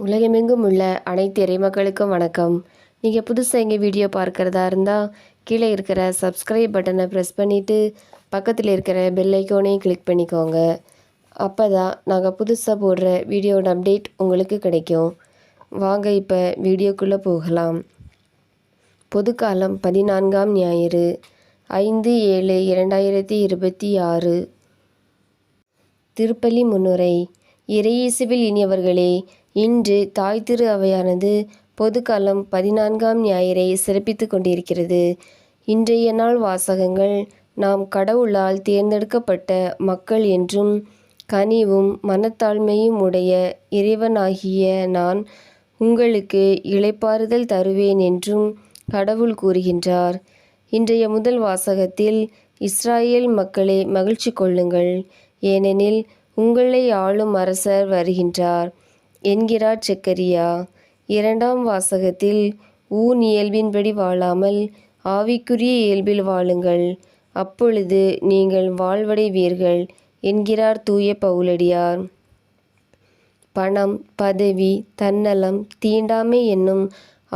உலகமெங்கும் உள்ள அனைத்து இறைமக்களுக்கும் வணக்கம். நீங்கள் புதுசாக எங்கள் வீடியோ பார்க்குறதா இருந்தால் கீழே இருக்கிற சப்ஸ்கிரைப் பட்டனை ப்ரெஸ் பண்ணிவிட்டு பக்கத்தில் இருக்கிற பெல் ஐக்கானையும் கிளிக் பண்ணிக்கோங்க. அப்போ தான் நாங்கள் புதுசாக போடுற வீடியோட அப்டேட் உங்களுக்கு கிடைக்கும். வாங்க இப்போ வீடியோக்குள்ளே போகலாம். பொதுக்காலம் 14ஆம் ஞாயிறு 5/7/2026. திருப்பலி முன்னுரை. இறையேசுவில் இனியவர்களே, இன்று தாய் திரு அவையானது பொதுக்காலம் 14ஆம் ஞாயிறை சிறப்பித்து கொண்டிருக்கிறது. இன்றைய நாள் வாசகங்கள் நாம் கடவுளால் தேர்ந்தெடுக்கப்பட்ட மக்கள் என்றும் கனிவும் மனத்தாழ்மையும் உடைய இறைவனாகிய நான் உங்களுக்கு இளைப்பாறுதல் தருவேன் என்றும் கடவுள் கூறுகின்றார். இன்றைய முதல் வாசகத்தில், இஸ்ராயேல் மக்களே மகிழ்ச்சி கொள்ளுங்கள், ஏனெனில் உங்களை ஆளும் அரசர் வருகின்றார் என்கிறார் செக்கரியா. இரண்டாம் வாசகத்தில், ஊன் இயல்பின்படி வாழாமல் ஆவிக்குரிய இயல்பில் வாழுங்கள், அப்பொழுது நீங்கள் வாழ்வடைவீர்கள் என்கிறார் தூய பவுலடியார். பணம், பதவி, தன்னலம், தீண்டாமை என்னும்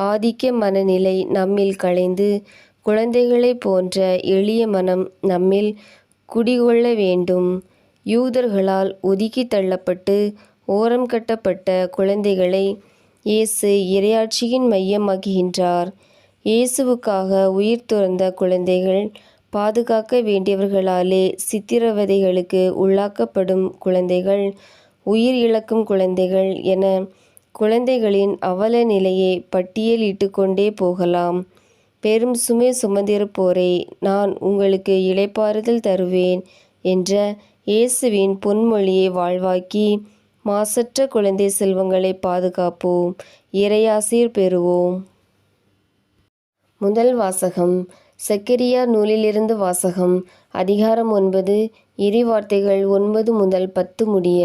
ஆதிக்க மனநிலை நம்மில் களைந்து குழந்தைகளைப் போன்ற எளிய மனம் நம்மில் குடிகொள்ள வேண்டும். யூதர்களால் ஒதுக்கி தள்ளப்பட்டு ஓரம் கட்டப்பட்ட குழந்தைகளை இயேசு இறையாட்சியின் மையமாக்குகின்றார். இயேசுவுக்காக உயிர் துறந்த குழந்தைகள் பாதுகாக்க வேண்டியவர்களாலே சித்திரவதைகளுக்கு உள்ளாக்கப்படும் குழந்தைகள், உயிர் இழக்கும் குழந்தைகள் என குழந்தைகளின் அவல நிலையை பட்டியலிட்டு கொண்டே போகலாம். பெரும் சுமை சுமந்திருப்போரை நான் உங்களுக்கு இளைப்பாறுதல் தருவேன் என்ற இயேசுவின் பொன்மொழியை வாழ்வாக்கி மாசற்ற குழந்தை செல்வங்களை பாதுகாப்போம், இறையாசீர் பெறுவோம். முதல் வாசகம். செக்கரியா நூலிலிருந்து வாசகம். அதிகாரம் 9, இறைவார்த்தைகள் 9 முதல் 10 முடிய.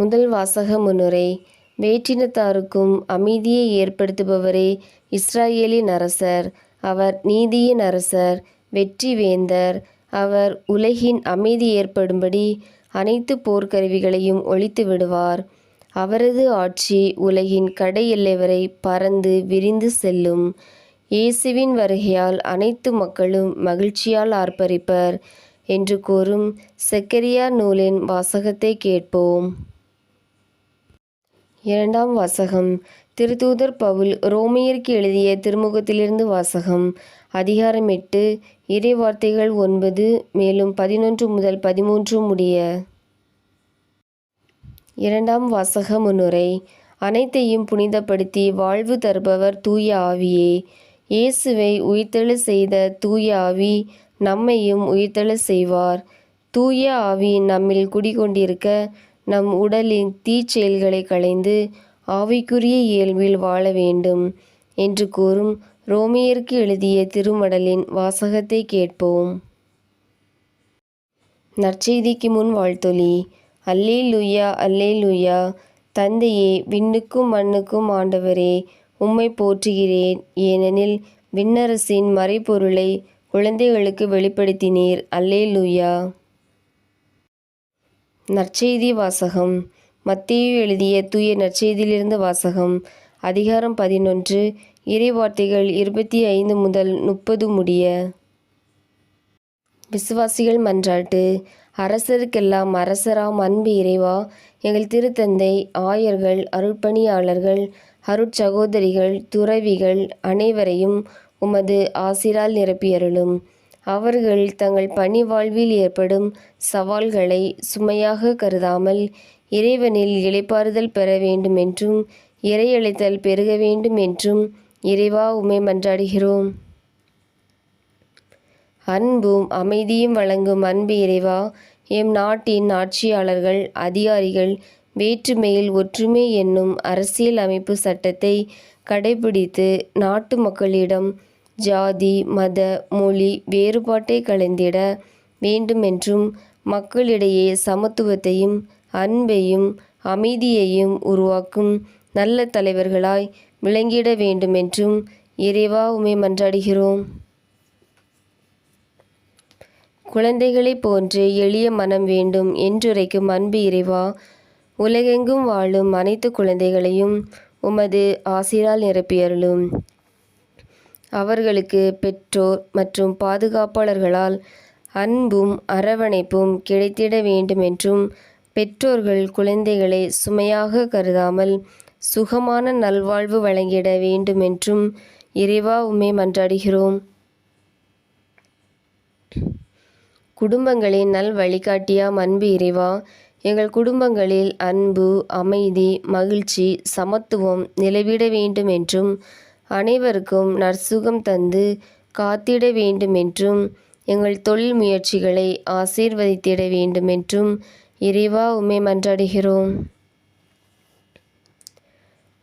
முதல் வாசக முன்னுரை. வேற்றினத்தாருக்கும் அமைதியை ஏற்படுத்துபவரே இஸ்ராயேலின் அரசர். அவர் நீதியின் அரசர், வெற்றி வேந்தர். அவர் உலகின் அமைதி ஏற்படும்படி அனைத்து போர்க்கருவிகளையும் ஒழித்து விடுவார். அவரது ஆட்சி உலகின் கடை எல்லை வரை பறந்து விரிந்து செல்லும். இயேசுவின் வருகையால் அனைத்து மக்களும் மகிழ்ச்சியால் ஆர்ப்பரிப்பர் என்று கூறும் செக்கரியா நூலின் வாசகத்தை கேட்போம். இரண்டாம் வாசகம். திருத்தூதர் பவுல் ரோமையருக்கு எழுதிய திருமுகத்திலிருந்து வாசகம். அதிகாரம் 8, இறைவார்த்தைகள் 9 மேலும் 11 முதல் 13 முடிய. இரண்டாம் வாசக முன்னுரை. அனைத்தையும் புனிதப்படுத்தி வாழ்வு தருபவர் தூய ஆவியே. இயேசுவை உயிர்த்தெழச் செய்த தூய ஆவி நம்மையும் உயிர்த்தெழச் செய்வார். தூய ஆவி நம்மில் குடிகொண்டிருக்க நம் உடலின் தீச்செயல்களை களைந்து ஆவிக்குரிய இயல்பில் வாழ வேண்டும் என்று கூறும் ரோமையருக்கு எழுதிய திருமடலின் வாசகத்தை கேட்போம். நற்செய்திக்கு முன் வாழ்த்தொலி. அல்லேலூயா, அல்லேலூயா. தந்தையே, விண்ணுக்கும் மண்ணுக்கும் ஆண்டவரே, உம்மை போற்றுகிறேன். ஏனெனில் விண்ணரசின் மறைபொருளை குழந்தைகளுக்கு வெளிப்படுத்தினீர். அல்லேலூயா. நற்செய்தி வாசகம். மத்தேயு எழுதிய தூய நற்செய்தியிலிருந்து வாசகம். அதிகாரம் 11, இறைவார்த்தைகள் 25 முதல் 30 முடிய. விசுவாசிகள் மன்றாட்டு. அரசருக்கெல்லாம் அரசராம் அன்பு இறைவா, எங்கள் திருத்தந்தை, ஆயர்கள், அருட்பணியாளர்கள், அருட்சகோதரிகள், துறவிகள் அனைவரையும் உமது ஆசிரால் நிரப்பியருளும். அவர்கள் தங்கள் பணி வாழ்வில் ஏற்படும் சவால்களை சுமையாக கருதாமல் இறைவனில் இளைப்பாறுதல் பெற வேண்டுமென்றும் இறையளித்தல் பெருக வேண்டும் என்றும் இறைவா உம்மை மன்றாடுகிறோம். அன்பும் அமைதியும் வழங்கும் அன்பு இறைவா, எம் நாட்டின் ஆட்சியாளர்கள், அதிகாரிகள் வேற்றுமையில் ஒற்றுமை என்னும் அரசியல் அமைப்பு சட்டத்தை கடைபிடித்து நாட்டு மக்களிடம் ஜாதி, மத, மொழி வேறுபாட்டை களைந்திட வேண்டுமென்றும் மக்களிடையே சமத்துவத்தையும் அன்பையும் அமைதியையும் உருவாக்கும் நல்ல தலைவர்களாய் விளங்கிட வேண்டுமென்றும் இறைவா உம்மை மன்றாடுகிறோம். குழந்தைகளைப் போன்று எளிய மனம் வேண்டும் என்றுரைக்கும் அன்பு இறைவா, உலகெங்கும் வாழும் அனைத்து குழந்தைகளையும் உமது ஆசிரால் நிரப்பியருளும். அவர்களுக்கு பெற்றோர் மற்றும் பாதுகாப்பாளர்களால் அன்பும் அரவணைப்பும் கிடைத்திட வேண்டுமென்றும், பெற்றோர்கள் குழந்தைகளை சுமையாக கருதாமல் சுகமான நல்வாழ்வு வழங்கிட வேண்டுமென்றும் இறைவா உம்மை மன்றாடுகிறோம். குடும்பங்களின் நல் வழிகாட்டியாம் அன்பு இறைவா, எங்கள் குடும்பங்களில் அன்பு, அமைதி, மகிழ்ச்சி, சமத்துவம் நிலவிட வேண்டுமென்றும், அனைவருக்கும் நற்சுகம் தந்து காத்திட வேண்டுமென்றும், எங்கள் தொழில் முயற்சிகளை ஆசீர்வதித்திட வேண்டுமென்றும் இறைவா உம்மை மன்றாடுகிறோம்.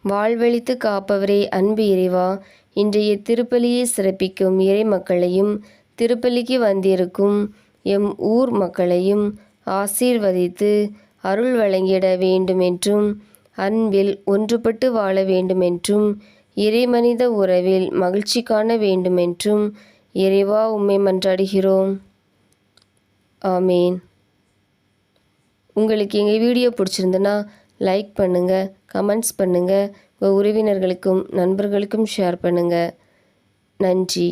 வாழ்வழித்து காப்பவரே அன்பு இறைவா, இன்றைய திருப்பலியை சிறப்பிக்கும் இறை மக்களையும் திருப்பலிக்கு வந்திருக்கும் எம் ஊர் மக்களையும் ஆசீர்வதித்து அருள் வழங்கிட வேண்டுமென்றும், அன்பில் ஒன்றுபட்டு வாழ வேண்டுமென்றும், இறைமனித உறவில் மகிழ்ச்சி காண வேண்டுமென்றும் இறைவா உம்மை மன்றாடுகிறோம். ஆமீன். உங்களுக்கு எங்கள் வீடியோ பிடிச்சிருந்துன்னா லைக் பண்ணுங்கள், கமெண்ட்ஸ் பண்ணுங்கள், உங்கள் உறவினர்களுக்கும் நண்பர்களுக்கும் ஷேர் பண்ணுங்கள். நன்றி.